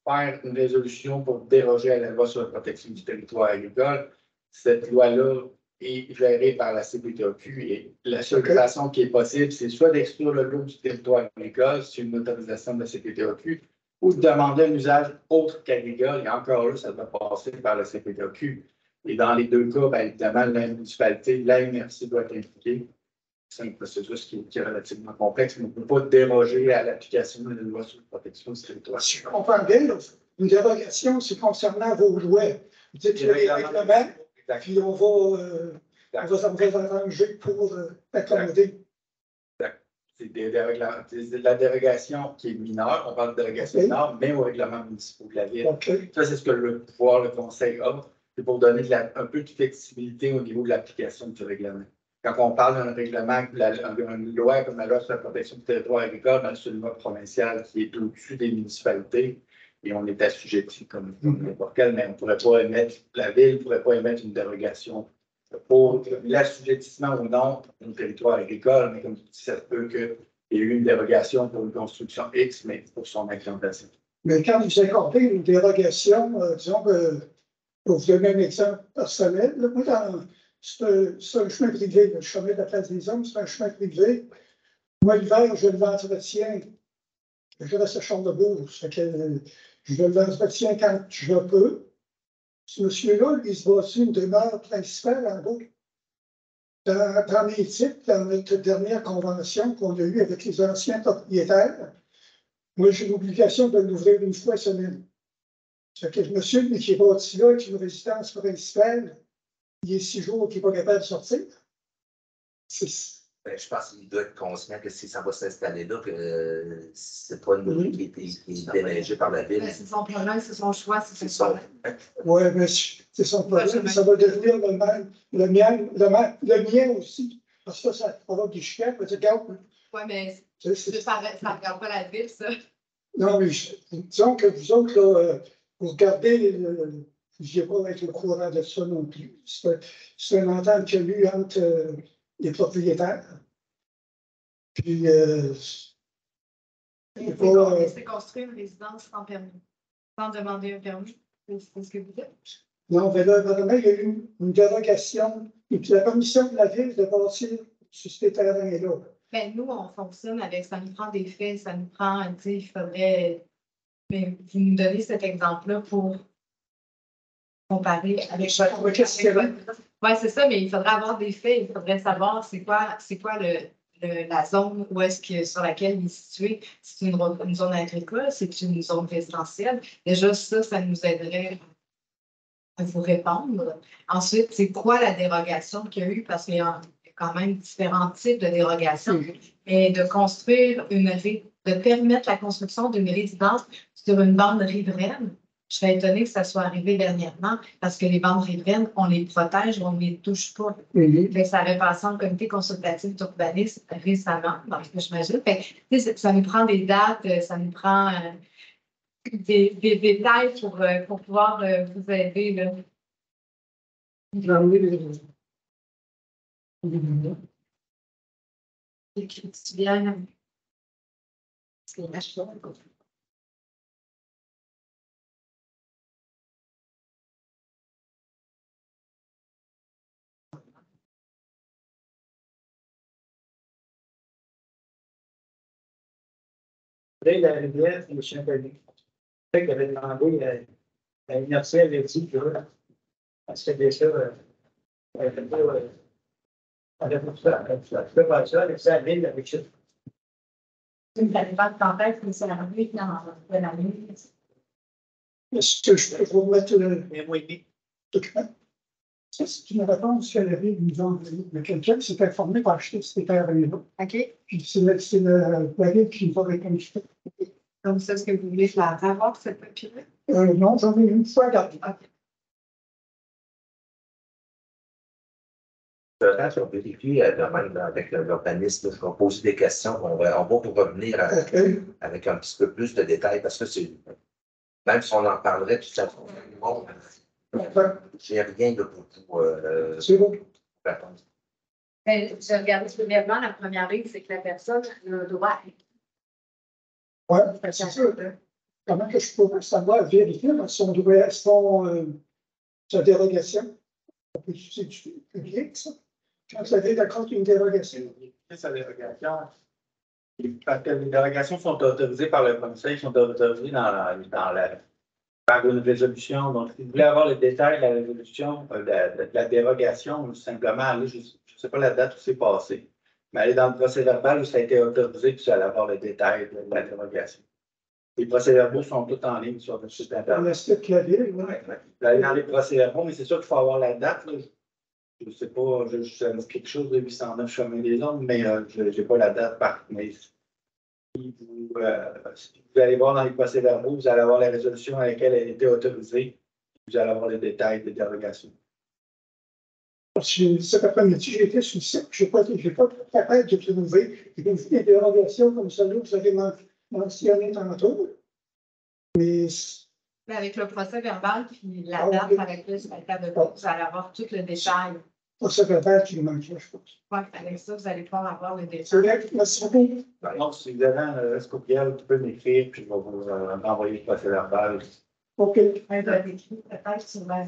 faire une résolution pour déroger à la loi sur la protection du territoire agricole. Cette loi-là est gérée par la CPTAQ et la seule façon qui est possible, c'est soit d'exclure le lot du territoire agricole, c'est une autorisation de la CPTAQ, ou de demander un usage autre qu'agricole. Et encore là, ça doit passer par la CPTAQ. Et dans les deux cas, bien évidemment, la municipalité, la MRC doit être impliquée. C'est un processus qui est relativement complexe, mais on ne peut pas déroger à l'application de la loi sur la protection du territoire. Si je comprends bien, une dérogation, c'est concernant vos lois. Vous dites qu'il y a des règlements, puis on va s'arranger pour accommoder. C'est de la dérogation qui est mineure, on parle de dérogation mineure, mais au règlement municipal de la ville. Ça, c'est ce que le pouvoir, le conseil offre, c'est pour donner un peu de flexibilité au niveau de l'application du règlement. Quand on parle d'un règlement, une loi comme la loi sur la protection du territoire agricole, c'est une loi provinciale qui est au-dessus des municipalités et on est assujetti comme n'importe quel, mais on ne pourrait pas émettre, la ville ne pourrait pas émettre une dérogation pour l'assujettissement ou non du territoire agricole, mais comme tu dis, ça se peut qu'il y ait eu une dérogation pour une construction X, mais pour son implantation. Mais quand vous accordez une dérogation, disons que, pour vous donner un exemple personnel, là, moi, c'est un chemin privé, le chemin de la place des hommes, c'est un chemin privé. Moi, l'hiver, je l'entretiens. Je reste à Charlebourg, ça fait que je l'entretiens quand je peux. Ce monsieur-là, il se bâtit une demeure principale en bas. Dans mes titres, dans notre dernière convention qu'on a eue avec les anciens propriétaires, moi, j'ai l'obligation de l'ouvrir une fois semaine. Ça fait que le monsieur qui est bâti là, avec une résidence principale, il est 6 jours qu'il n'est pas capable de sortir. Je pense qu'il doit être conscient que si ça va s'installer là, que c'est pas une rue qui est déneigée par la ville. C'est son problème, c'est son choix, c'est son problème. Oui, mais c'est son problème. Ça va devenir le même. Le mien aussi. Parce que ça provoque des chiens. Oui, mais ça ne regarde pas la ville, ça. Non, mais disons que vous autres, là, vous regardez, je n'ai pas être au courant de ça non plus. C'est une entente qu'il y a eu entre les propriétaires. Puis, c'est construire une résidence sans permis, sans demander un permis. C'est ce que vous dites? Non, mais là, vraiment, il y a eu une dérogation. Et puis, la permission de la ville de bâtir sur ces terrains-là. Ben, nous, on fonctionne avec, ça nous prend des faits, ça nous prend, il faudrait, mais vous nous donnez cet exemple-là pour comparer avec chaque. Oui, c'est ça, mais il faudrait avoir des faits, il faudrait savoir c'est quoi la zone où est-ce que, sur laquelle il est situé. C'est une zone agricole, c'est une zone résidentielle. Déjà, ça nous aiderait à vous répondre. Ensuite, c'est quoi la dérogation qu'il y a eu? Parce qu'il y a quand même différents types de dérogations. Et de construire de permettre la construction d'une résidence sur une bande riveraine, je serais étonnée que ça soit arrivé dernièrement parce que les bandes riveraines, on les protège, on ne les touche pas. Ça avait passé en comité consultatif d'urbanisme récemment, donc j'imagine. Ça nous prend des dates, ça nous prend des détails pour pouvoir vous aider. Là. Écris-tu bien? C'est la chose. Dès la rivière, M. Denis, il avait demandé à l'UNRC, avait dit que c'était déjà Je peux faire ça, laisser la ville avec ça. Vous n'avez pas de tempête qui s'est arrivée dans l'année. Est-ce que je peux vous mettre le Un mois et demi. document? Ça, c'est une réponse que la ville nous a envoyée. Il y a quelqu'un qui s'est informé pour acheter ces terrains-là. OK. Puis c'est la ville qui nous a répondu. Donc, c'est ce que vous voulez la avoir, cette papier-là? Non, j'en ai une fois gardé. Peut-être on vérifie demain là, avec l'organisme, je vais poser des questions. On va vous revenir avec un petit peu plus de détails parce que c'est. Même si on en parlerait tout à l'heure, j'ai rien de beaucoup C'est bon. répondre. Ben, je regarde premièrement, la première règle, c'est que la personne a le droit. Oui, c'est sûr. Comment que je pourrais savoir, vérifier son sa dérogation? C'est du public, ça? Quand vous avez d'accord une dérogation. Sa dérogation. Parce que les dérogations sont autorisées par le conseil, sont autorisées par une résolution. Donc, si vous voulez avoir le détail de la résolution, de la dérogation, simplement aller, je ne sais pas la date où c'est passé, mais aller dans le procès-verbal où ça a été autorisé, puis vous allez avoir le détail de la dérogation. Les procès-verbaux sont tous en ligne sur le site Dans Internet. le site de la ville, oui. Vous allez dans les procès-verbaux, mais c'est sûr qu'il faut avoir la date. Là. Je ne sais pas, ça me dit quelque chose de 809 chemin des Ondes, mais je n'ai pas la date par mais si vous allez voir dans les procès-verbaux, vous allez avoir la résolution à laquelle elle a été autorisée, vous allez avoir les détails des dérogations. Cet après-midi, j'étais sur le site, je n'ai pas été capable de trouver des dérogations comme celle-là que vous avez mentionné tantôt. Mais Mais avec le procès verbal, puis la Ah, date oui. avec le secrétaire de cour, vous allez avoir tout le détail. c'est verbal qui me manquait, je pense. Oui, avec ça, vous allez pouvoir avoir le C'est détail. vrai, merci beaucoup. Donc, si vous avez un adresse courriel, tu peux m'écrire, puis je vais vous envoyer le procès-verbal. OK. Un de l'écrit, peut-être sur la.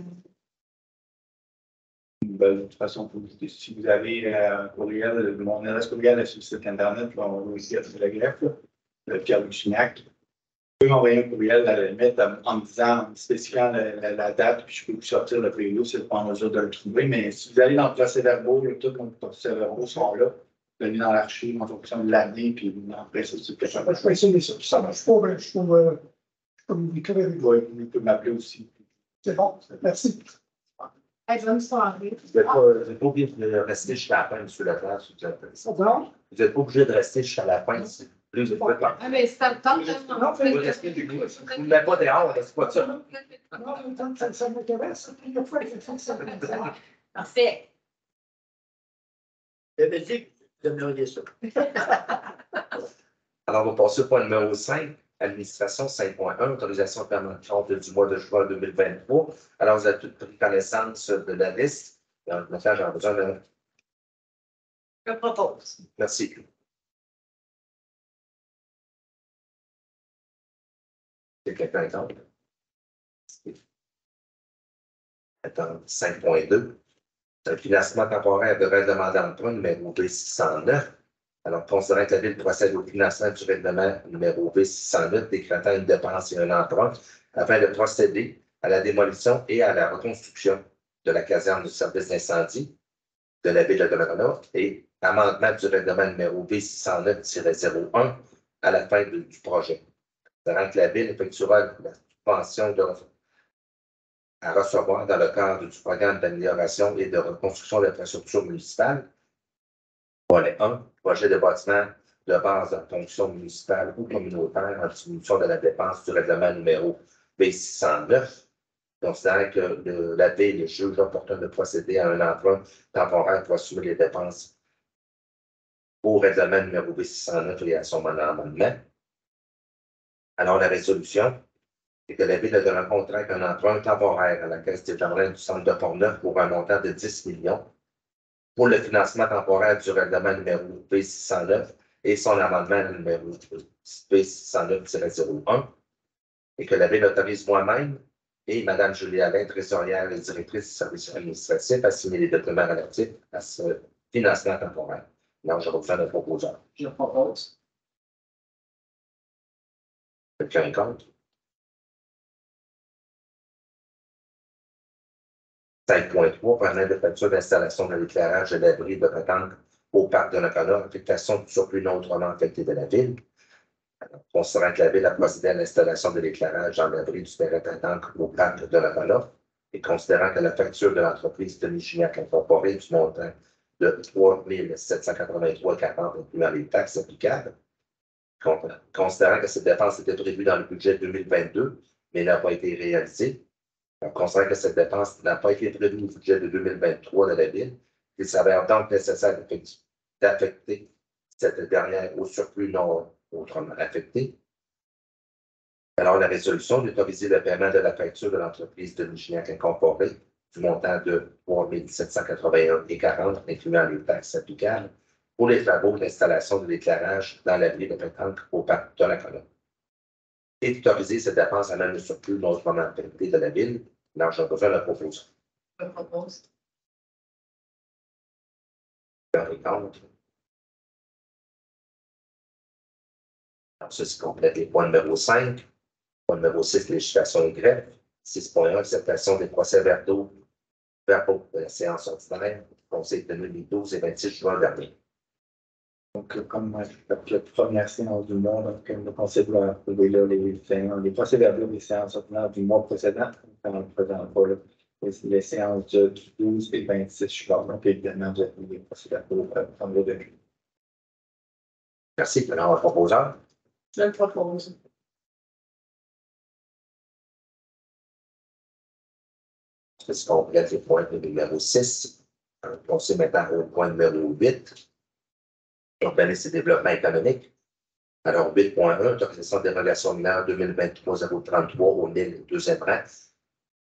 De toute façon, si vous avez un courriel, mon adresse courriel est sur le site Internet, puis on va aussi à la greffe, le Pierre Luchignac. Vous pouvez m'envoyer un courriel à la limite en me disant, en spécifiant la date, puis je peux vous sortir le preview si vous n'êtes pas en mesure de le trouver. Mais si vous allez dans le procès-verbaux, tous les procès-verbaux sont là. Vous allez dans l'archive en fonction de l'année, puis après, c'est super. Je vais essayer ça. Si ça ne marche pas, ben, je peux vous écrire. Oui, vous pouvez m'appeler aussi. C'est bon, merci. Bonne soirée. Vous n'êtes pas obligé de rester jusqu'à la fin sur la place. Vous n'êtes pas obligé de rester jusqu'à la fin. C'est plus de fois. Ah, mais ça me tente Non, Vous restez du coup. Vous ne mettez pas dehors, c'est pas ça. Non, ça m'intéresse. Une fois que ça m'intéresse. Parfait. J'avais dit que vous aimeriez ça. Alors, on va passer au point numéro 5, administration 5.1, autorisation permanente du mois de juin 2023. Alors, vous avez toutes pris connaissance de la liste. Maintenant, j'ai besoin de. Je propose. Merci. C'est quelqu'un d'autre? Attends, 5.2. Un financement temporaire de règlement d'emprunt numéro B609. Alors, considérant que la Ville procède au financement du règlement numéro B609, décrétant une dépense et un emprunt afin de procéder à la démolition et à la reconstruction de la caserne du service d'incendie de la Ville de Donnacona et amendement du règlement numéro B609-01 à la fin du projet. Considérant que la Ville effectuera la subvention à recevoir dans le cadre du programme d'amélioration et de reconstruction de l'infrastructure municipale. Volet 1, projet de bâtiment de base en fonction municipale ou communautaire en diminution de la dépense du règlement numéro B609. Considérant que la Ville juge opportun de procéder à un emprunt temporaire pour assumer les dépenses au règlement numéro B609 et à son amendement. Alors, la résolution et que la Ville a donné un contrat avec un emprunt temporaire à la Caisse des jardins du centre de Portneuf pour un montant de 10 millions pour le financement temporaire du règlement numéro B609 et son amendement numéro B609-01 et que la Ville autorise moi-même et Mme Julie Alain, trésorière et directrice du service administratif, à signer les documents relatifs à ce financement temporaire. Alors, je reprends le proposeur. Je propose. Quelqu'un contre? 5.3, permet de facture d'installation de l'éclairage de l'abri de pétanque au parc de Nakona, affectation du surplus non autrement affecté de la ville. Alors, considérant que la ville a procédé à l'installation de l'éclairage dans l'abri du terrain pétanque au parc de Nakona, et considérant que la facture de l'entreprise de Michignac incorporée du montant de 3 783,40 incluant les taxes applicables, considérant que cette dépense était prévue dans le budget 2022, mais n'a pas été réalisée, considérant que cette dépense n'a pas été prévue au budget de 2023 de la ville, il s'avère donc nécessaire d'affecter cette dernière au surplus non autrement affecté. Alors, la résolution d'autoriser le paiement de la facture de l'entreprise de Michignac incorporée du montant de 3 781,40 incluant les taxes applicables pour les travaux d'installation de l'éclairage dans l'abri de pétanque au parc de Nakona. Et d'autoriser cette dépense à même le surplus non autrement affecté de la ville. Alors, j'ai besoin de la proposition. Je propose. Alors, ceci complète les points numéro 5. Point numéro 6, législation et greffe. 6.1, acceptation des procès-verbaux de la séance ordinaire du Conseil tenu les 12 et 26 juin dernier. Donc, comme la première séance du mois, donc, le Conseil doit approuver les procès-verbaux des séances ordinaires du mois précédent, les séances du 12 et 26 juin. Donc, évidemment, vous avez les procès-verbaux en le début. Merci. Alors, le proposeur. Je le propose. Ceci complète les points numéro 6. On sait maintenant au point numéro 8. Urbanisme et développement économique. Alors, 8.1, autorisation de dérogation mineure 2023-033 au NIL 2e rang.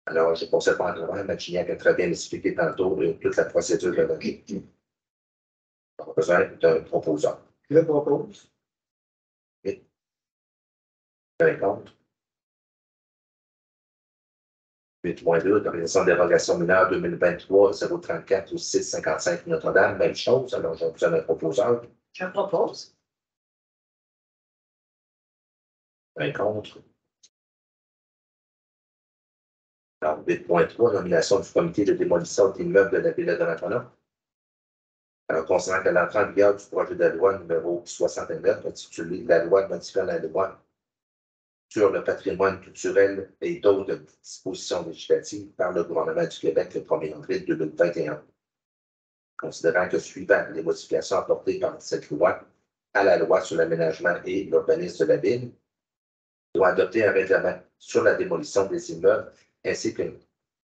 Alors, je ne pensais pas en travers, mais Gignac a très bien expliqué tantôt toute la procédure de logique. On a besoin d'un proposeur. Je le propose. Un contre. 8.2, autorisation de dérogation mineure 2023-034 au 655 Notre-Dame, même chose. Alors, j'ai besoin d'un proposeur. Je propose. Un contre. Alors, 8.3, nomination du comité de démolition d'immeubles de la ville de Nakona. Alors, concernant que l'entrée en vigueur du projet de loi numéro 69, intitulé La loi modifiant la loi sur le patrimoine culturel et d'autres dispositions législatives par le gouvernement du Québec le 1er avril 2021. Considérant que suivant les modifications apportées par cette loi à la loi sur l'aménagement et l'urbanisme de la ville, doit adopter un règlement sur la démolition des immeubles ainsi que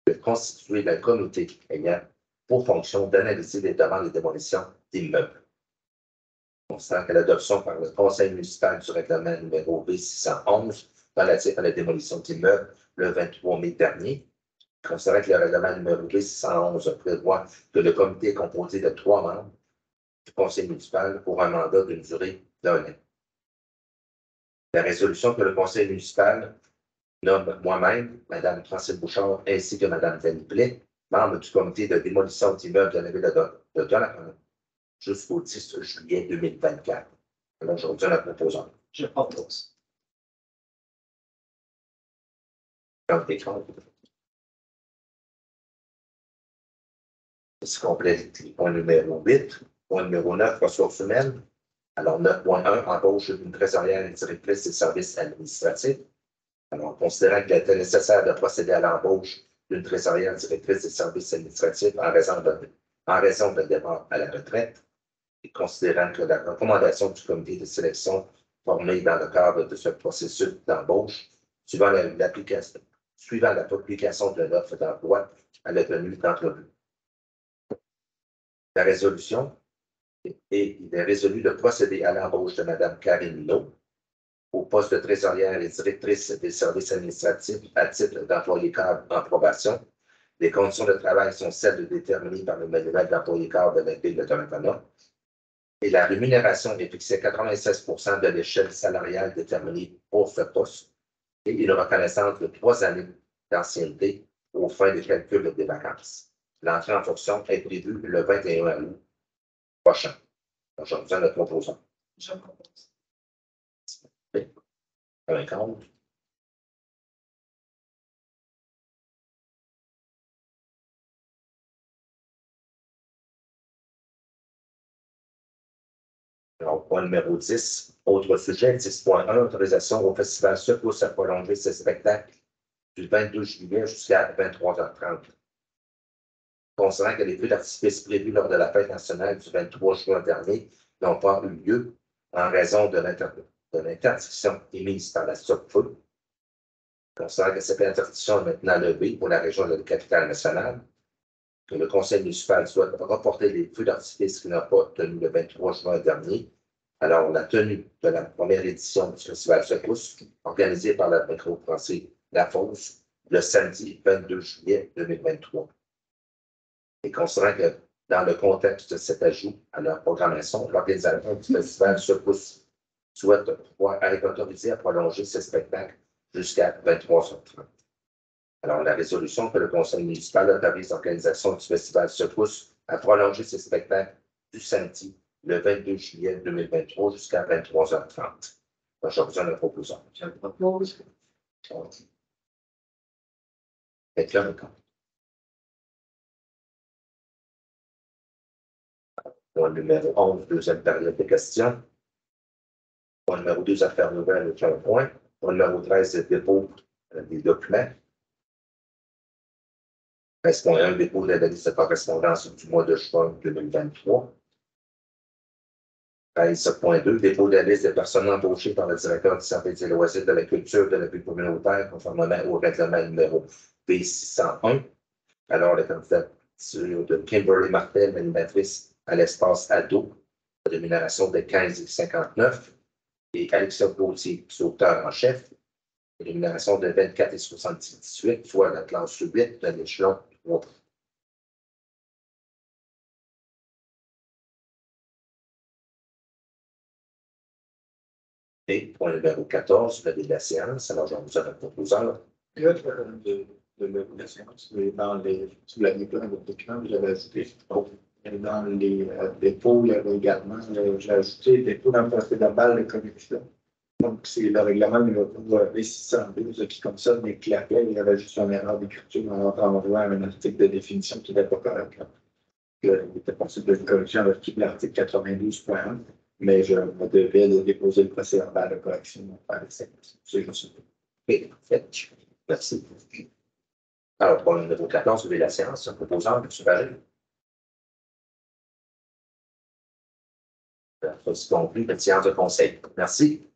de constituer un comité ayant pour fonction d'analyser les demandes de démolition d'immeubles. Considérant que l'adoption par le Conseil municipal du règlement numéro B611 relatif à la démolition d'immeubles le 23 mai dernier, considérant que le règlement numéro B611 prévoit que le comité est composé de 3 membres du Conseil municipal pour un mandat d'une durée d'1 an. La résolution que le Conseil municipal nomme moi-même, Mme Francine Bouchard, ainsi que Mme Denis Blais, membre du comité de démolition d'immeubles de la ville de Donnacona, jusqu'au 10 juillet 2024. Alors, je retiens la proposition. Je propose. C'est complète le point numéro 8. Point numéro 9, ressources humaines. Alors, 9.1, embauche d'une trésorière et directrice des services administratifs. Alors, considérant qu'il était nécessaire de procéder à l'embauche d'une trésorière directrice des services administratifs en raison de départ à la retraite, et considérant que la recommandation du comité de sélection formé dans le cadre de ce processus d'embauche, suivant la publication de l'offre d'emploi à la tenue d'entrevue. La résolution et il est résolu de procéder à l'embauche de Mme Karine Minot au poste de trésorière et directrice des services administratifs à titre d'employé cadre en probation. Les conditions de travail sont celles déterminées par le manuel d'employé cadre de la ville de Donnacona. Et la rémunération est fixée à 96% de l'échelle salariale déterminée pour ce poste et une reconnaissance de 3 années d'ancienneté aux fins de calcul des vacances. L'entrée en fonction est prévue le 21 août prochain. J'ai besoin de proposition. Je propose. Un contre. Alors, point numéro 10, autre sujet, 10.1, autorisation au Festival Secousse à prolonger ses spectacles du 22 juillet jusqu'à 23h30. Considérant que les feux d'artifice prévus lors de la fête nationale du 23 juin dernier n'ont pas eu lieu en raison de l'interdiction émise par la SOCFE, considérant que cette interdiction est maintenant levée pour la région de la Capitale-Nationale, que le conseil municipal souhaite reporter les feux d'artifice qui n'ont pas tenu le 23 juin dernier. Alors, la tenue de la première édition du Festival Secousse, organisée par la microbrasserie La Fosse, le samedi 22 juillet 2023. Et considérant que dans le contexte de cet ajout à leur programmation, l'organisateur du Festival Secousse souhaite pouvoir être autorisé à prolonger ce spectacle jusqu'à 23h30. Alors, la résolution que le conseil municipal autorise l'organisation du Festival Secousse à prolonger ses spectacles du samedi, le 22 juillet 2023 jusqu'à 23h30. Donc, j'ai besoin de proposition. Je propose. Quelqu'un encore? Point numéro 11, deuxième période de questions. Point numéro 2, affaires nouvelles, aucun point. Point numéro 13, dépôt des documents. 13.1, dépôt de la liste de correspondance du mois de juin 2023. 13.2, dépôt de la liste des personnes embauchées par le directeur du service des loisirs de la culture de la vie communautaire conformément au règlement numéro B601. Alors, la candidature de Kimberly Martel, animatrice à l'espace ado, de rémunération de 15,59 et Alexia Gauthier, sauteur en chef, de rémunération de 24,78, soit la classe 8 de l'échelon 3. Et point numéro 14, le délai de la séance. Alors, j'en vous ai un proposeur. De la séance, sous la lecture de votre document, vous avez ajouté dans les dépôts, il y avait également, j'ai ajouté dépôt dans le procès-verbal de commission. Donc, c'est le règlement numéro B612 qui concerne les clapets. Il y avait juste une erreur d'écriture en envoyant un article de définition qui n'était pas correct. Il était possible de corriger en vertu de l'article 92.1, mais je me devais de déposer le procès-verbal de correction par les séances. C'est juste ça. Oui, parfait. Merci. Alors, point numéro 14, de la séance, un proposant, M. Barré. C'est conclu, la séance de conseil. Merci.